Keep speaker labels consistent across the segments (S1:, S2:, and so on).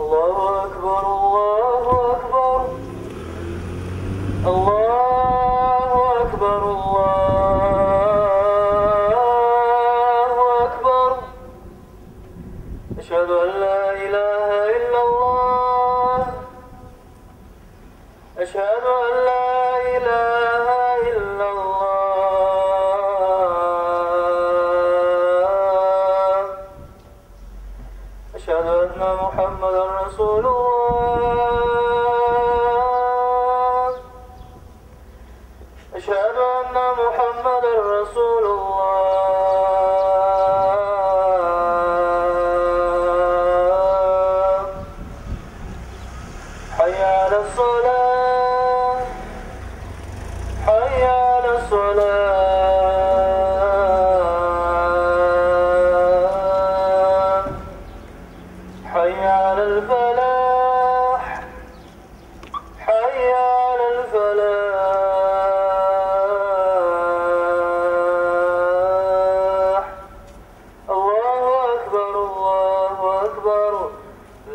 S1: Allahu Ekber, Allahu Ekber. Allahu Ekber, Allahu Ekber. Eşhedü en la ilahe illallah. Eşhedü en la ilahe illallah. Eşhedü enne Muhammeden Resulullah. Eşhedü enne Muhammeden Resulullah. Hayya alas-salah. Hayya alas-salah. Hayya alal-falah. Hayya alal-falah. Allahu Ekber, Allahu Ekber.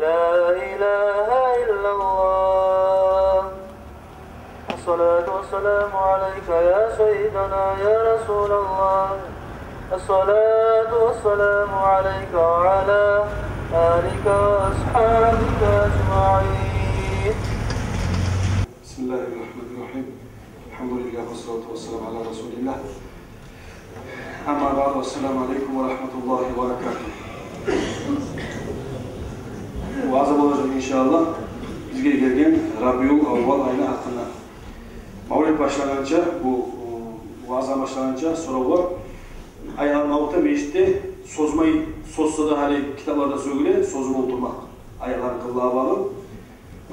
S1: La ilahe illallah. Esselatu vesselamu aleyke ya seyyidina ya Resulallah. Esselatu vesselamu aleyke ve ala alike ve ashabike ecma'in.
S2: Bismillahirrahmanirrahim. Elhamdülillah ve salatu ve selamu ala Resulillah. Amma ba'du, esselamu aleyküm ve rahmetullahi ve berekatuhu. Vaazı olacak inşallah. Bizge gelgen Rabiul Avval ayını hakkında. Mavlid başlanınca, bu vaaza başlanınca soru var. Ayağın avukta meclitte sozmayı, sozsa da hani kitaplarda söyle, sozma oturmak. Ayaklarını kıllığa bağlı.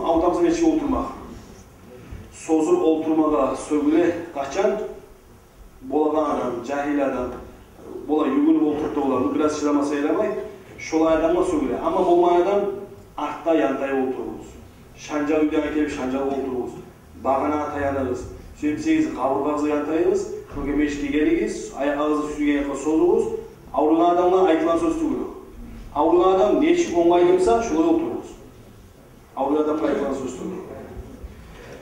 S2: Avutamızın içine oturmak. Sozur oturmağa söyle kaçan, boladan adam, cahil adam, bola yügünüp oturttu olanı biraz çıramasa eylemay, şolay adamla söyle. Ama bolmayan artta yantaya otururuz. Şancalı bir yana kelip şancalı otururuz. Bağına tayanırız. Sümseyiz, kavrukazı yantayırız. Çünkü meşki geliyiz, ağzı süzüge yakın sozuruz. Avrulan adamla ayıkılan söz tuğulu. Avrulan adam neçik ongaylımsa şolay otururuz. Avrulan adamla ayıkılan söz tuğulu.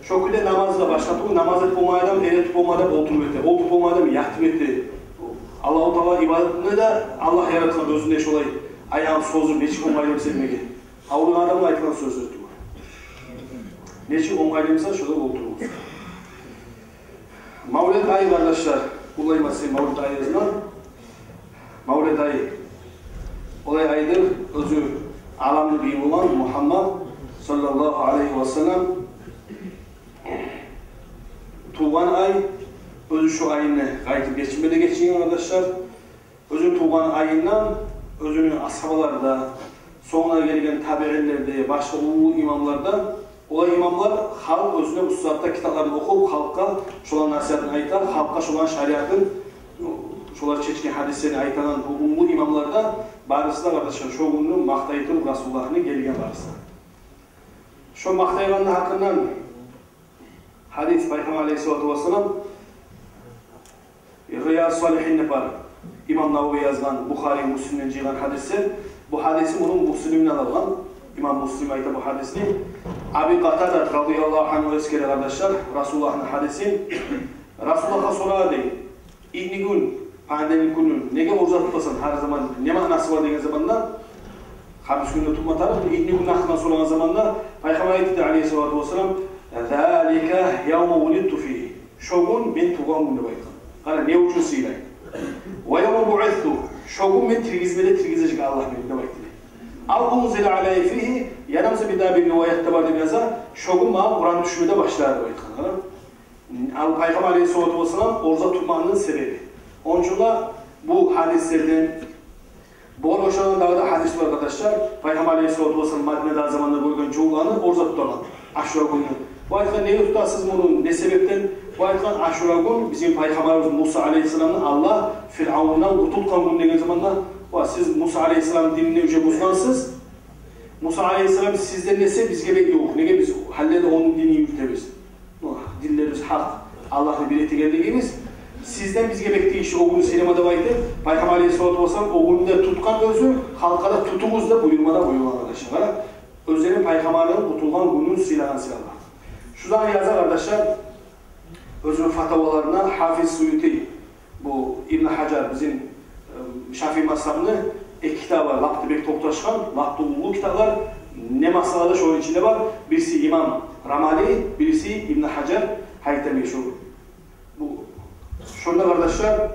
S2: Şoküde namazla başlatıp, namaz etip olmayan adam, el etip olmayan adam oturup etti. Oturup olmayan adam yaktım etti. Allah-u Teala ibadetini de Allah yaratkan özünde şolay ayağım sozur, neçik ongaylım sevmeki. Avrulan adamla ayıkılan söz tuğulu. Neçik ongaylımsa şolay otururuz. Mavlid ayı kardeşler, kullayması Mavlid ayımızdan. Mavlid ayı, olay ayıdır, özü alamlı bir olan Muhammed sallallahu aleyhi ve sellem tuğan ay, özü şu ayını kayıtıp geçmede geçiyor arkadaşlar. Özü tuğan ayından, özünün ashabalarda, sonra gelen tabi'inlerde, başka ulu imamlarda, olay imamlar halk özüne bu saatte kitaplarını okup halka şolan nasihatini aytar, halka şolan şariatın, şolar çeçken hadislerini aytanan bu ulu imamlarda barısı da kardeşler, şoğunluğu maktaytır Resulullah'ını gelgen barısı. Şu maktayganın hakkından hadis Peygamber Aleyhisselatü Vesselam Riyaz Salihin var. İmam Nawawi yazgan, Bukhari, Müslim'den çıkan hadisi. Bu hadisi bunun Müslim'den alınan. İmam Müslim ayta bu hadisini. Abi Qatada radıyallahu anh eskeri kardeşler, Resulullah'ın hadisi. Resulullah'a sorar deyin. İlni gün, pandemi günü, nege oruç tutmasın her zaman, ne manası var degen zamanda? Hadis günü tutma tarafı, İlni gün hakkında soran zamanda, Peygamber ayeti aleyhissalatu vesselam, ذَٰلِكَ يَوْمَ وُلِدْتُ ف۪يهِ Şogun ben tuğan günü baykan. Hala ne uçun siylay. وَيَوْمَ بُعِثْتُ Şogun ben tirgizmede tirgizecek Allah benimle baktı. Al-Unzil aleyhi fihi yanımsa bir daha bir rivayette var demeyasa şogun bana Kur'an düşmede başlardı baykan. Peygamber aleyhissalatu vesselam orza tutmanın sebebi. Onun için bu hadislerden bol hoşlanan dağda hadis var arkadaşlar. Peygamber aleyhissalatu vesselam Medine'de zamanında bölgen çoğulanı orza tutamaz. Aşura günü. Bu ayetler neyi tutasınız bunun ne sebepten? Bu ayetler Aşura günü bizim Peygamberimiz Musa aleyhisselam'ın Allah Firavun'dan kurtulkan günü degen zamanda siz Musa aleyhisselam dinine üce buzlansız. Musa aleyhisselam sizden nese biz gerek yok. Nege biz hallede onun dinini yürütemiz. Dillerimiz hak. Allah'ın bir etigelliğimiz. Sizden biz gerek değil. O günü sinemada baydı. Peygamber aleyhisselatü vesselam o günde tutkan özü halkada tutumuzda buyurmada buyurma arkadaşlar. özlerinin paygamarının kutulgan günün sıylagan silahlar. Şuradan yazar arkadaşlar, özünün fatavalarından Hafiz Suyuti, bu İbn Hajar bizim Şafii mazhabını iki kitap var. Laptı bek toptaşkan, laptı ulu kitaplar. Ne masalada şu içinde var? Birisi İmam Ramali, birisi İbn Hajar Haytami şu. Bu şurada arkadaşlar,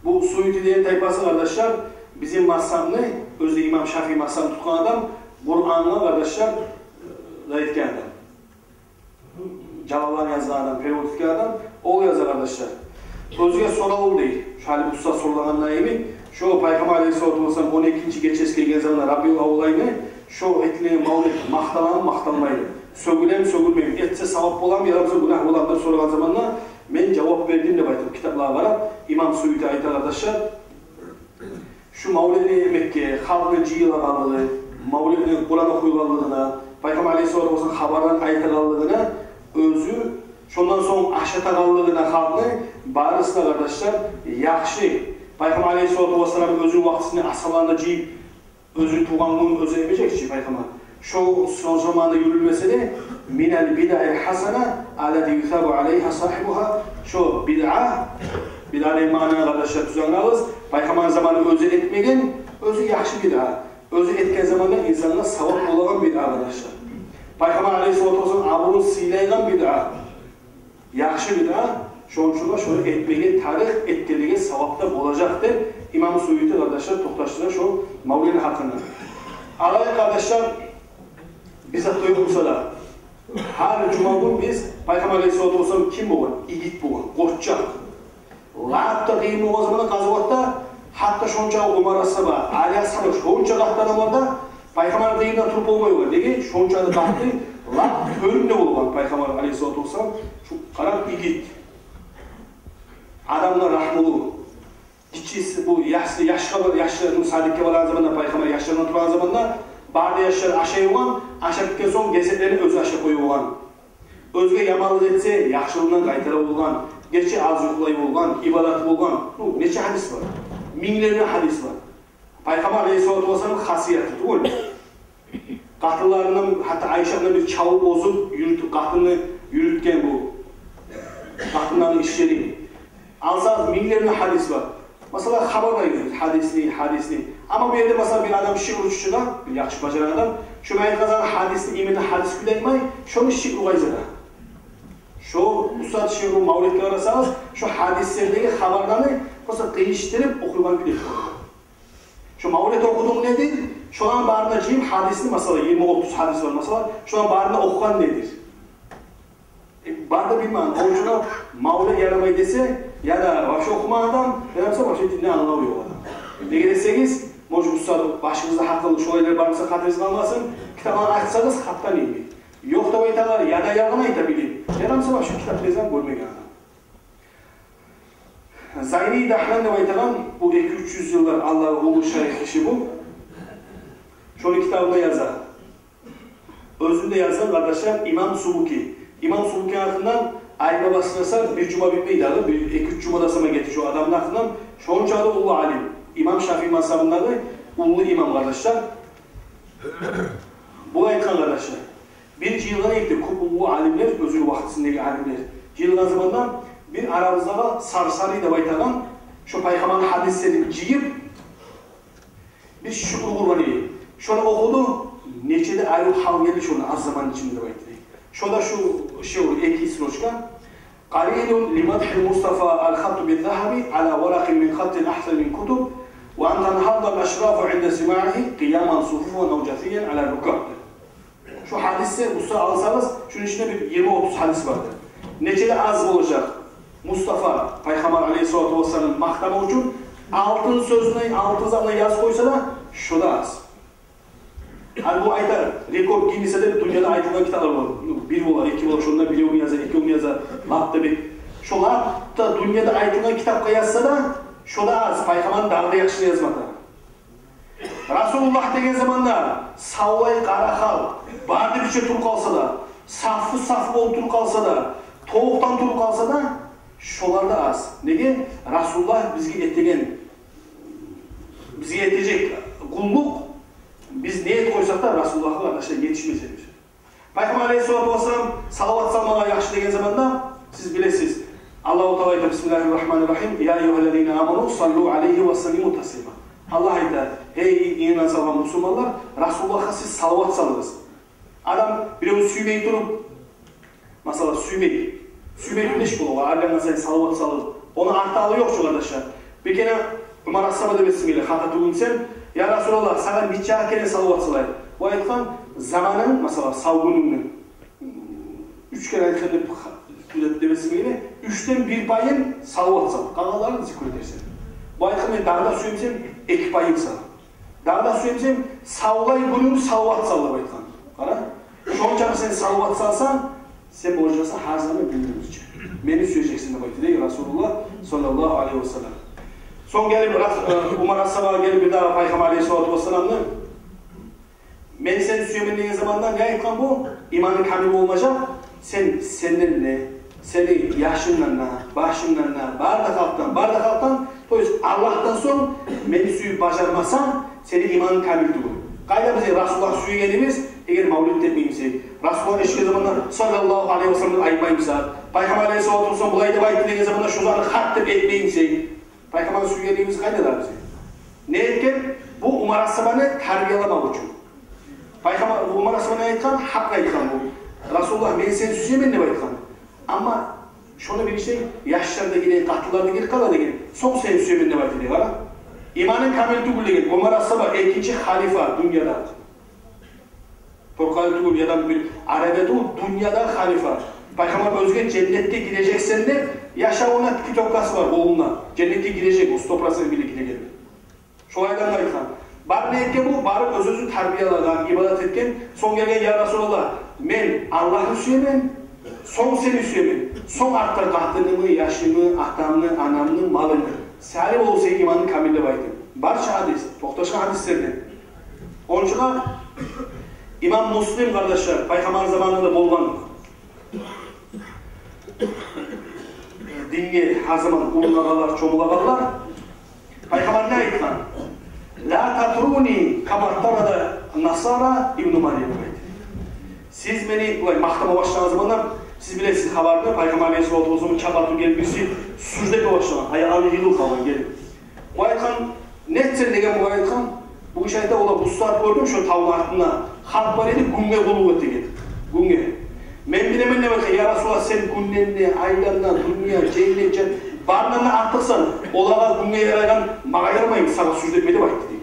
S2: bu Suyuti diye tayfası arkadaşlar, bizim mazhabını, özde İmam Şafii mazhabını tutkan adam, Kur'an'la arkadaşlar zayıfken adam. Cevaplar yazan adam, periodik adam, o yazar arkadaşlar. Özüge soralı değil. Şu hali usta sorulanlar emin. Şu Peygamber Aleyhisselatü Vesselam 12. geçesi gelgen zamanlar Rabiul Avlayını şu etliğini mağlup maqtalan maqtalmaydı. Sögülem sögülmeyim. Etse savap olan bir yaramıza günah olanlar sorulan zamanlar ben cevap verdiğim de baytım. Kitaplar var. İmam Suyuti ayet arkadaşlar. Şu Mavlid'in emekke, halkı cihilalalığı, Mavlid'in Kur'an okuyulalığına, Peygamber Aleyhisselatü Vesselam haberden ayetalalığına özü şundan sonra aşatalığına halkı barısına arkadaşlar yaxşı. Peygamber Aleyhisselatü Vesselam özü vaxtini asalarında ciyip özü tuğanlığın özü emecek ki Peygamber. Şu son zamanda yürülmesi de minel bid'a'il hasana alati yuthabu aleyha sahibuha. Şu bid'a'nın manası arkadaşlar düzenleriz. Peygamber zamanı özü etmegen özü yaxşı bid'a. Özü etken zamanında insanlar savap olan bid'a arkadaşlar. Peygamber Aleyhisselatü Vesselam aburun siylaygan bid'a. Yaxşı bid'a. Şonçular şöyle etmege tarih ettirdiği savapta olacaktır. İmam Suyuti arkadaşlar toktaştılar şu Mavlid'in hakkında. Araya kardeşler bizzat duyduğumuzda da her cuma gün biz Peygamber Aleyhisselatü Vesselam kim boğun? İgit boğun, koççak. Lağıpta kıyım o zaman gazavatta hatta şonça Umar Asaba, Ali Asaba şonça qahtanalarda Peygamber kıyımdan turup olmuyor. Degi şonça da qahtı lağıp ölümde olan Peygamber Aleyhisselatü Vesselam şu karak igit. Adamlar rahmulu. Kiçisi bu yaşlarının sadıkke olan zamanında Peygamber yaşlarından turan zamanında barda yaşlar aşağı olan, aşağı bitken son cesetlerini özü aşağı koyu olan. Özge yamanlık etse yaxşılığından kaytara olan, gerçi az yuhlayı olan, ibadatı olan. Neçe hadis var? Minlerine hadis var. Peygamber Aleyhisselatü Vesselam'ın hasiyeti değil mi? Qatıllarından hatta Ayşe'nin bir çağı bozup qatını yürütken bu. Qatınların işleri. Alsanız minlerine hadis var. Mesela haber veriyoruz, hadisli. Ama bir yerde mesela bir adam şiir uçuşuna, bir yaxşı bacaran adam, şu meyit kazanan hadisli, imeni hadis güdenmeyi, şunu şiir uğayzada. Şu ustad şiir mavlidki arasanız, şu hadislerdeki haberlerini mesela kıyıştırıp okuyulan bir deyip koyuyor. Şu mavlid okuduğum nedir? Şu an barına ciyim hadisli mesela 20-30 hadis var mesela, şu an barına okuyan nedir? Barda bilmem, orucuna mavlid yaramayı dese, ya da başka okuma adam, ya da başka dinle anlamıyor adam. Ne deseniz, Mocu Ustad başınızda hakkında şu olaylar varsa katınız kalmasın, kitabını açsanız kattan inmeyin. Yok da o italar ya da yalan aytabilin. Ya da başka kitap dezen görmeyin adam. Zayni Dahlan da aytalan bu 200-300 yıllar Allah'ın ulu şerif işi bu. Şunu kitabında yazar. Özünde yazan kardeşler İmam Subuki. İmam Subuki hakkından ayna basınasa bir cuma bitmeydi adı. Bir 2-3 cumada sana getir şu adamın hakkından. Şunun çağı ulu alim. İmam Şafii mazhabında da ulu imam kardeşler. Bu ayetkan kardeşler. Bir cihilgana ekti. Ulu alimler, özür vaktisindeki alimler. Cihilgan zamandan bir aramızda sarsarı da baytalan şu Peygamber'in hadislerini ciyip bir şükür kurbanı yiyip. Şunu okudu, neçede ayrı hal geldi şunu az zaman içinde baytı. Şurada şu şey iki stroçka. Qalilun li madhi Mustafa al-khatt bil-zahabi ala waraqin min khattin ahsan min kutub ve an tanhadda al-ashraf 'inda sima'ihi qiyaman sufufan aw jathiyan ala rukab. Şu hadisi usta alsanız şunun içinde bir 20-30 hadis vardır. Neçede az olacak? Mustafa Peygamber Aleyhisselatü Vesselam'ın maktama için altın sözüne, altın zamına yaz koysa da şurada az. Yani bu ayetler rekor Guinness'e de dünyada ayetilen kitaplar var. Bir olar, iki olar, şundan bir yazar, iki yazar. Latta bir. Şolar da dünyada ayetilen kitap yazsa da şurada az. Peygamber'in dağda yakışını yazmadı. Resulullah degen zamanda savvay qarahal, barda bir şey turup kalsa da, safı olup turup kalsa da, toğuktan turup kalsa da şolarda az. Nege? Resulullah bizge etecek kulluk niyet koysak da Resulullah'a kardeşler yetişmeyeceğimiz. Peygamber Aleyhisselatü Vesselam salavat salmaya yaxşı degen zamanda siz bilesiz. Allah-u Teala ayta Bismillahirrahmanirrahim. Ya eyyühellezine amanu sallu aleyhi ve sellimu taslima. Allah ayta, ey iman salvan Müslümanlar, Resulullah'a siz salavat salınız. Adam birini süymey durup, mesela süymey güneş bulu var, Allah'ın sen salavat salın. Onun artağı yok şu kardeşler. Bir kere Umar As-Saba demesiyle hata tuğunsam, ya Resulallah sana bir kere salavat salayım. Bu ayetkan zamanın, mesela savgununun 3 kere ayetkanı demesiyle 3'ten 1 payın salavat salın. Kanallarını zikr edersin. Bu ayetkan ben dağda süymesem 2 payın salın. Dağda süymesem savlay günün salavat salın bu ayetkan. Kara? Şonca sen salavat salsan, sen borcasa her zaman bildirimizce. Beni söyleyeceksin de baytı değil Resulullah sallallahu aleyhi ve sellem. Son gelip Umar As-Sabah'a gelip bir daha Peygamber Aleyhisselatü Vesselam'ın ben seni söylemen dediğin zamandan gayet kan bu imanın kamil olmayacak. Senden ne? Seni yaşından ne? Başından ne? Bardak alttan Allah'tan son beni suyup başarmazsan senin imanın kamil değil. Kayda bize Resulullah suyu gelimiz eğer mavlid etmeyimsek, Resulullah eşki zamanlar sallallahu aleyhi ve sellem'den ayıpmayımsak, Peygamber Aleyhisselatü Vesselam bulaydı bayıtı dediğin zamanlar şu zanı hak deyip etmeyimsek, Peygamber suyu gelimiz kaydalar bize. Ne etken? Bu Umar As-Sabah'ını terbiyalamak için. Peygamber Umar As-Sabah'ını ayıtkan, hak ayıtkan bu. Resulullah ben seni süsüyemen ne ayıtkan. Ama şunu bir şey, yaşlarda gidin, katlılarda gidin, kalada gidin. Son seni süsüyemen ne ayıtkan diye. İmanın kamil tügülü gidin. Umar As-Sabah ikinci halifa dünyada. Torkalı tügül ya da bir Arabe'de dünyada halifa. Peygamber özge cennette gideceksen de yaşa ona kitapkası var oğluna. Cennette gidecek, o toprasını bile gidecek. Şu aydan ayıkan. Bar ne etken bu? Barı öz-özü terbiyalagan, ibadet etken. Son gelgen ya Resulallah, men Allah'ı süyemen, son seni süyemen. Son artar kahtınımı, yaşımı, atamını, anamını, malını. Salim olsa imanın kamille baytın. Barça hadis, tohtaşka hadislerden. Onun için İmam Müslim kardeşler, Peygamber zamanında bolgan dinge her zaman ulunagalar, çomulagalar Peygamber ne aytkan? La tatruni kamartarada Nasara İbn-i Meryem aytı. Siz beni, mahkama başlayan zamanlar siz bilesiniz haberinde Peygamber Aleyhisselatü Vesselam'ın çabatı gelip birisi sucdete başlayan, ayağını yılı kalan gelip. Bu aytkan, nettir degen bu aytkan, bu iş ayta ola bu saat gördüm şu tavla altına halk var edi, günge bulu öte gedi. Günge. Men bilemen ne bakın, ya Resulallah sen günnenle, aylarla, dünya, cennet, barınlarına artıksan, olağa günge yaraygan, mağa yarmayın, sana sucdetmedi baytı diye.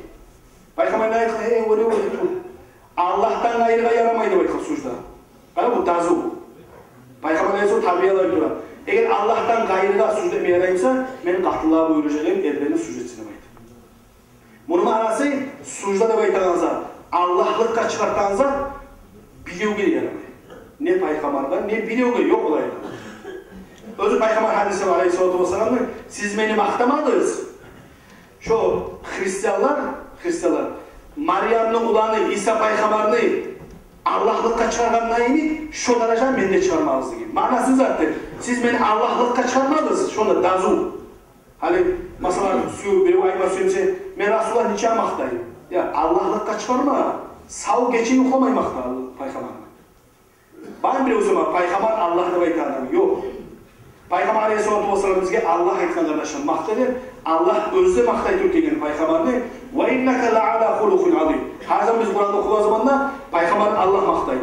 S2: Peygamber ne aytkan, öyle Allah'tan ayrıga yaramaydı baytkan sucda. Bana bu tazı bu. Peygamber Aleyhisselatü tarbiyalar diyorlar. Eğer Allah'tan gayrıda sucdetmeye yarayımsa, benim kahtılığa buyuracağım, ellerine sucdetsine baytı. Bunun manası sucda da baytağınıza, Allah'lıkka çıkartağınıza biliyoge yaramayın. Ne Peygamber'den ne biliyoge yok olaydı. Özü Peygamber hadisi var Aleyhisselatü Vesselam'ın siz beni mahtamadınız. Şu Hristiyanlar Meryem'nin ulanı, İsa Peygamber'ni Allah'lıkka çıkarganlayını şu derece beni de çıkarmazdı gibi. Manası zaten siz beni Allah'lıkka çıkarmadınız. Şunda dazu. Hani mesela bir ayma söylemse ben Resulullah niçin maktayım? Ya Allah'lıkka çıkarma. Sağ geçin yoklamayı makta Peygamber'e. Ben bile o zaman Peygamber Allah'ını bayıtan adamı yok. Peygamber Aleyhisselatü Vesselam bizge Allah aytkan kardeşim maktadır. Allah özde maktaydı degen Peygamber'ni ve inneke la'ala hulukun azim. Her zaman biz Kur'an'da okuduğu zamanda Peygamber Allah maktaydı.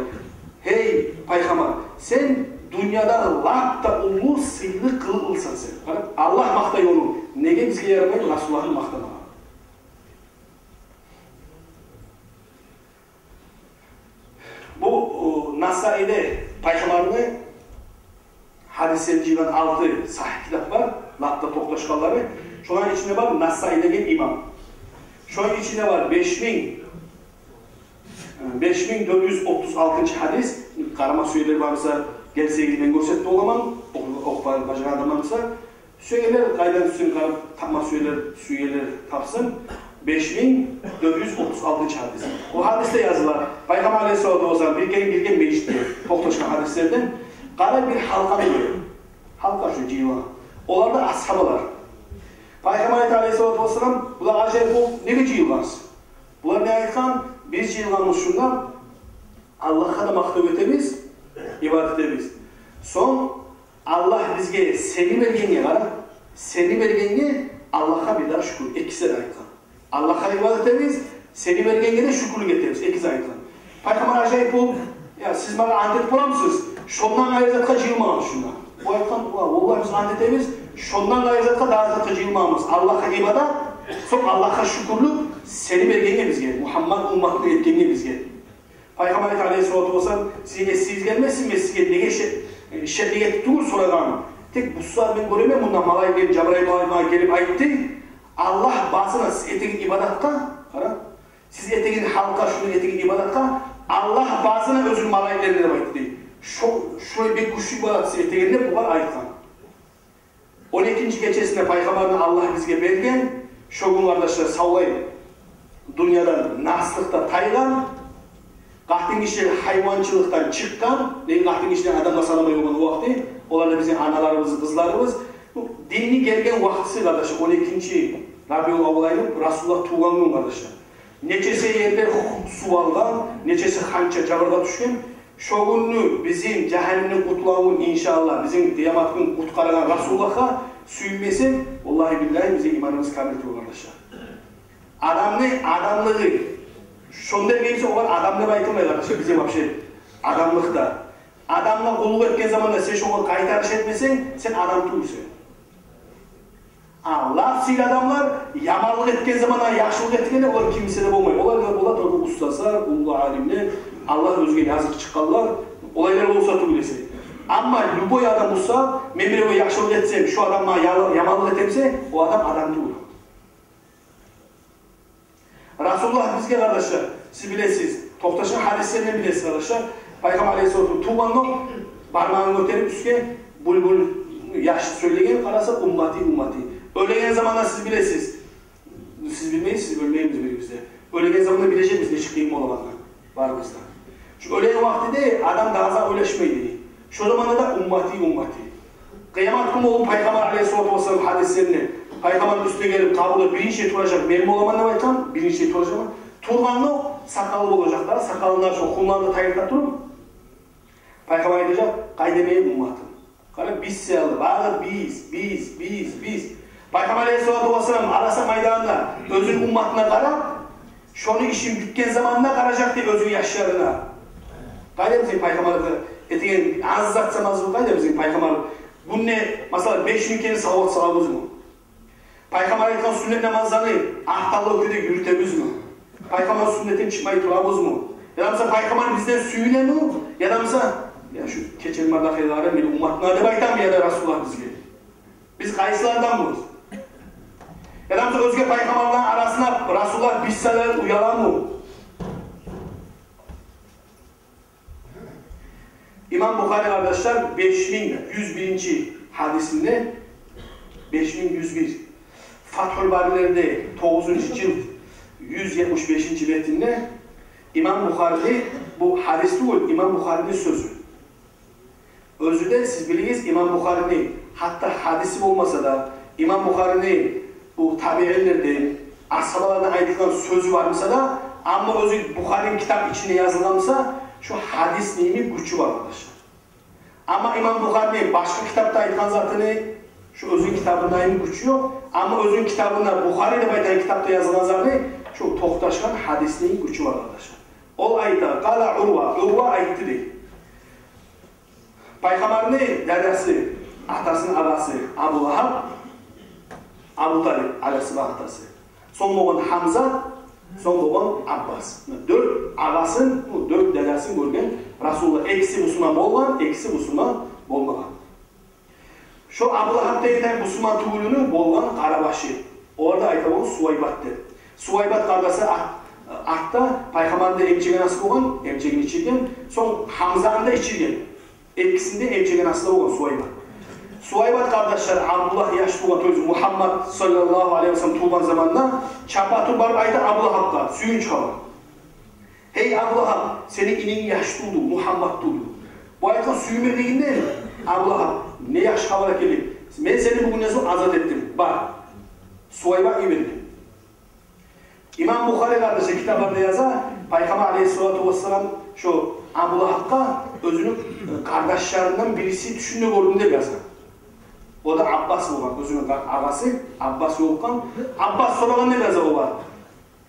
S2: Hey Peygamber sen dünyada lafta ulu sıylı kılılsan sen. Allah maktayı onu. Nege bizge yaramayı Resulullah'ın maktana. Bu Nasai'de Peygamber'in hadisleri civan 6 sahih kitap var. Latta tohtaşkalları. Şu an içinde var Nasai'deki imam. Şu an içinde var 5436. hadis. Karama söyleri varsa gelse ben görsetme olamam. Oklar başına adamlarsa. Söyler kaydan üstün karıp tapma söyler tapsın. 5436. hadis. O hadiste yazılar. Peygamber Aleyhisselatü Vesselam bilgen mecit diyor. Tohtaşkan hadislerden. Kara bir halka diyor. Halka şu civa. Onlar da ashabalar. Peygamber Aleyhisselatü Vesselam bunlar acayip o ne civalar? Bunlar ne aytkan? Biz jıyılganymyz şundan Allah'a da maktub etemiz, ibadet etemiz. Son Allah bizge seni bergenge qara, seni bergenge Allah'a bir daha şükür. İkisi de aytkan. Allah'a ibadet etemiz, seni bergenge de şükürlük etemiz. İkisi aytkan. Peygamber acayip bol, ya siz bana andet bulamsınız. Şondan ayırzatka jıyılmamız şundan. Bu aytkan, vallahi biz andet etemiz, şondan ayırzatka da ayırzatka jıyılmamız. Allah'a ibadet, son Allah'a şükürlük, seni bergenge bizge, Muhammed ummatını etkenge bizge. Peygamber Aleyhisselatü Vesselam siz gelmezsin ve sizge nege şerriyet tuğur soragan. Tek bu saat ben göremem bundan malay gelip Cebrail malayına gelip ayıttı. Allah basına siz etegin ibadatta, siz etegin halka şunu etegin ibadatta, Allah basına özün malaylarına ayıttı. Şöyle bir kuşu ibadat siz eteginle bu var ayıtkan. 12. gecesinde Peygamber'in Allah bizge bergen, şogun kardeşler savlayın. Dünyadan naslıkta taygan, Qahtın kişiler hayvançılıktan çıkkan, qahtın kişiler adamla salamay olan o vakti, onlar da bizim analarımız, kızlarımız, dini gelgen vaktisi kardeşler, 12. Rabiul Avval ayının Rasulullah tuğan gün kardeşler. Neçesi yerler su algan, neçesi hança jabırga düşken, şo günü bizim cehennemden kutulağın inşallah, bizim kıyamat gün kutkaragan Rasulullah'a süyünmesin, vallahi billahi bize imanımız kamil tuğu kardeşler. Adamlığı, şonda neyse o var adamlığı aytılmay kardeşler bizim apşe adamlıkta. Adamla kulluk etken zamanda sen şoğa kaytarış etmesen sen adam tuğusun. Lafsil adamlar yamanlık etken zamanda yaxşılık etkende onlar kimse de olmay. Onlar topu ustasa, ullu alimle Allah özgeni yazık çıkanlar olaylar olsa tuğulese. Ama lüboy adam olsa men bir yaxşılık etsem şu adamla yamanlık etemse o adam tuğulur. Rasulullah bizge kardeşler, siz bilesiz, Toktaş'ın hadislerinden bilesiz kardeşler. Peygamber Aleyhisselatü tuğmanlık, parmağını götürüp üstüne bulbul yaşlı söylegen karasa ummati. Ölegen zamanlar siz bilesiz. Siz bilmeyiz, siz ölmeyiniz birimizde. Ölegen zamanlar bileceğimiz ne çıkayım olanlar varımızda. Şu ölegen vakti de adam daha az oylaşmaydı. Şu zamanda da ummati. Kıyamet günü olup Peygamber Aleyhisselatü Vesselam hadislerini Peygamber üstüne gelip kabulda birinci turacak, benim olaman ne baytan? Birinci turacak mı? Turganlı sakalı olacaklar, sakalından şu kullandığı tayırda durup Peygamber edecek, kaydemeyin ummatım. Kale biz siyalı, bağır biz. Peygamber Aleyhisselatü Vesselam arasa meydanında özün ummatına karab, şunu işin bitken zamanına karacak diye özün yaşlarına. Kayda bizim Peygamber'de etigen az zatsamaz bu kayda bizim Peygamber. Bu ne? Mesela 5000 kere salavat salabız mı? Peygamber aytkan sünnet namazlarını ahtallı öküde yürütemiz mi? Peygamber sünnetin çıkmayı turabız mı? Ya da mesela Peygamber bizden süyle mi? Ya da mesela ya şu keçen mardakayları benim ummatına da baytan bir ya da Resulullah bizge. Biz kayısılardan mıyız? Ya da mesela özge Peygamberlerin arasına Resulullah bizseler uyalan mı? İmam Bukhari kardeşler 5101. hadisinde 5101 Fathul Bari'lerde 9. cilt 175. metinde İmam Bukhari bu hadis değil, İmam Bukhari'nin sözü. Özü de siz bilirsiniz İmam Bukhari'nin hatta hadisi olmasa da İmam Bukhari'nin bu tabi'inlerden ashabalardan aytılan sözü varmasa da ama özü Bukhari'nin kitap içinde yazılmışsa şu hadis neyimi gücü var arkadaşlar. Ama İmam Bukhari'nin başka kitapta aytılan zatını şu özün kitabında neyimi gücü yok. Ama özün kitabında Bukhari'de baytan kitapta yazılan zatını şu Toktaşkan hadis neyimi gücü var arkadaşlar. Ol ayta, kala Urva ayıttı değil. Peygamber'in dedesi, atasının ağası Abu Lahab, Abu Talib aleyhisselam atası. Son boğan Hamza, son boğan Abbas. 4 ağasın, 4 dedesini görgen Resulullah eksi Müslüman olgan, eksi Müslüman olmagan. Şu Abu Lahab deyten Müslüman tuğulunu bolgan Karabaşı. Orada aytabolu Suvaybat'tı. Suvaybat kardeşi atta Peygamber'de emçegen asıl boğan, emçegen içirgen, son Hamza'nın da içirgen. Etkisinde emçegen asıl boğan Suvaybat. Suvaybat kardeşler Abdullah yaş tuğan tözü Muhammed sallallahu aleyhi ve sellem tuğan zamanında çapatı barıp ayda Abu Lahab'la suyun çıkalım. Hey Abu Lahab, senin inin yaş tuğdu, Muhammed tuğdu. Bu ayda suyun verdiğinde Abu Lahab, ne yaş kavara kelip, ben seni bugün ne azat ettim, bak, Suvaybat iyi verdim. İmam Bukhari kardeşi kitaplarda yazar, Peygamber Aleyhisselatü Vesselam şu Abu Lahab'ka özünün kardeşlerinden birisi düşündü gördüm de yazar. O da Abbas olan, özünün ağası Abbas yolkan. Abbas soralan ne yazar o var?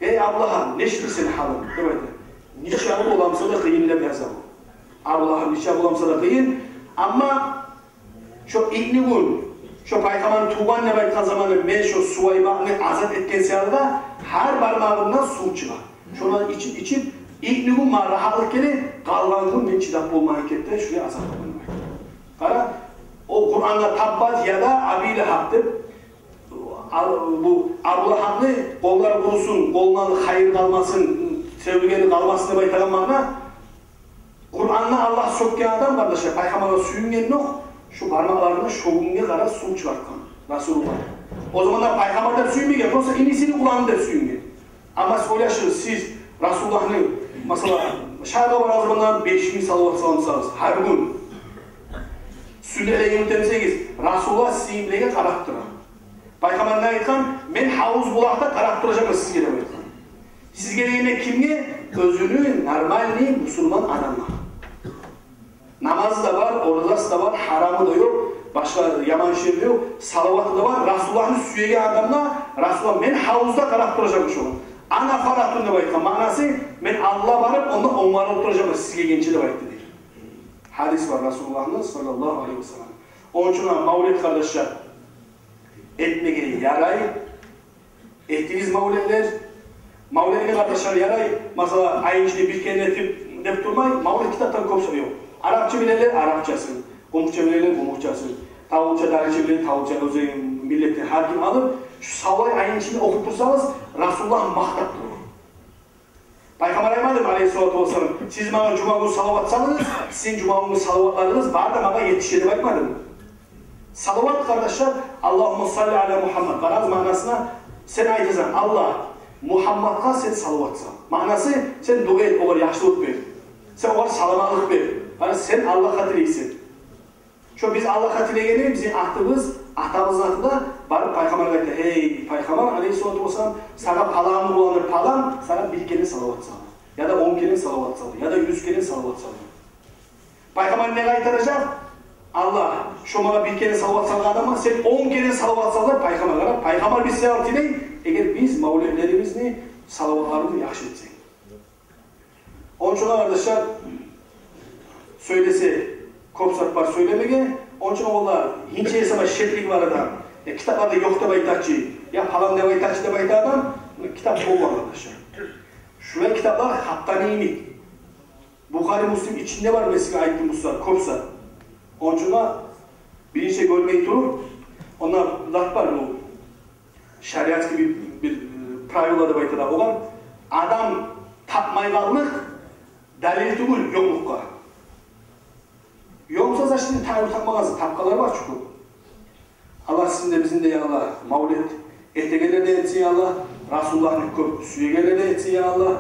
S2: Ey Abu Lahab, neştir senin halın? Evet. Nişabı olamsa da kıyın de yazar o. Abu Lahab nişabı olamsa da kıyın. Ama şu ilni gün, şu Peygamber'in tuğan ne baykan zamanı men şu Suvayba'nı azat etken siyarda her parmağından su çıkar. Şuna içip ilni gün ma rahatlık gelir, kalgan gün men çidap olmayan kette şuraya azat olunmayın. Kara, o Kur'an'da tabbat ya da Abi Lahab'dır. Bu Abu Lahab'ı kolları kurusun, kolundan hayır kalmasın, sevgili kalmasın diye baytagan mağına Kur'an'da Allah sökken adam kardeşler, Peygamber'e suyungen yok. Şu parmaklarını şoğunluğa kadar su çıkartkan Resulullah. O zamanlar Peygamber'de suyunmuyor, yoksa inisini kulağında suyunmuyor. Ama söyleşiriz siz Resulullah'ın mesela şarkı var o zamanlar 5000 salavat salamsanız her gün sünnete yöntemseniz Resulullah sizimlege qarab turar. Peygamber ne aytkan? Men havuz bulaqda qarab turacağım sizge deb aytkan. Sizge degende kimge? Özünü normalni musulmon adamga. Namazı da var, oruçası da var, haramı da yok, başka yaman şey yok, salavatı da var. Resulullah'ın süyege adamla Resulullah men havuzda qarab turacağım şu. Ana faratun deb aytkan. Manası men Allah barıp onda omarıp turacağım sizge gençi deb aytdı deyir. Hadis var Resulullah'ın sallallahu aleyhi ve sellem. Onun için mavlid kardeşler etmeye yaray. Ettiğiniz mavlidler, mavlidine kardeşler yaray. Mesela ayın içinde bir kere etip dep durmay, mavlid kitaptan kopsa yok. Arapça bilenler Arapçasın, Komukça bilenler Komukçasın, Tavukça, Darıcı bilen Tavukça, özü milletin her kim alıp, şu savay ayın içinde okup dursanız Resulullah mahtap durur. Peygamber aymadım Aleyhisselatü Vesselam, siz bana cuma günü salavat salınız, sizin cuma günü salavatlarınız var da bana yetişedi bakmadım. Salavat kardeşler, Allahümme salli ala Muhammed. Karaz manasına sen aytırsan Allah, Muhammed'a sen salavat sal. Manası sen dua et, olar yaxşılık ver. Sen olar salamalık ver. Yani sen Allah hatırlayısın. Şu biz Allah hatırlayana bizim ahtımız, atamızın adı da barıp Peygamber'e aytdı. Hey Peygamber Aleyhisselatü Vesselam sana palanı bulanır palan, sana bir kere salavat sal. Ya da 10 kere salavat sal. Ya da 100 kere salavat sal. Peygamber ne aytıracak? Allah şu bana bir kere salavat salgan adama sen 10 kere salavat sallar Peygamber'e. Peygamber biz size hatırlayın. Eğer biz mevlidlerimizni salavatlarını yaxşı etsek. Onun için arkadaşlar söylese kopsak var söylemege. Onun için onlar hinçe hesaba şeklik var adam. Kitaplarda yok da baytaçı. Ya falan ne baytaçı da bayta adam. Kitap bol var arkadaşlar. Şuraya kitaplar Hattanimi. Bukhari Müslim içinde var mesela ayet-i muslar kopsa. Onun için birinci görmeyi durur. Onlar zat var bu. Şeriat gibi bir pravila da baytada olan. Adam tapmayganlık dalil değil yoklukka. Yoksa zaten tayyip takmağızı, tapkalar var çünkü. Allah sizin de bizim de ya Allah, mavlid ehtegeler de etsin ya Allah, Resulullah'ın köp süyegeler de etsin ya Allah.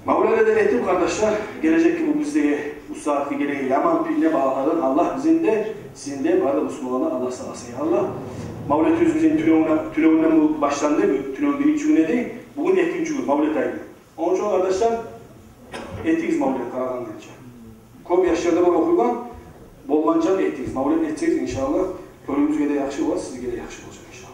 S2: Mavlid'e de ettim kardeşler, gelecek ki bu bizdeki bu saati gereği yaman piline bağladın. Allah bizim de, sizin de, bu arada Müslümanlar Allah sağ olsun ya Allah. Mavlid yüzümüzün tünevünden başlandı, tünevün birinci günü değil, bugün ettiğinci gün, Mavlid ayı. Onun için kardeşler, ettiğiniz Mavlid karadan gelecek. Köp yaşlarda var okuyulan, bollanca ettiğiniz, Mavlid edeceğiz inşallah. Önümüzde de yaxşı var, sizge de yaxşı olacak inşallah.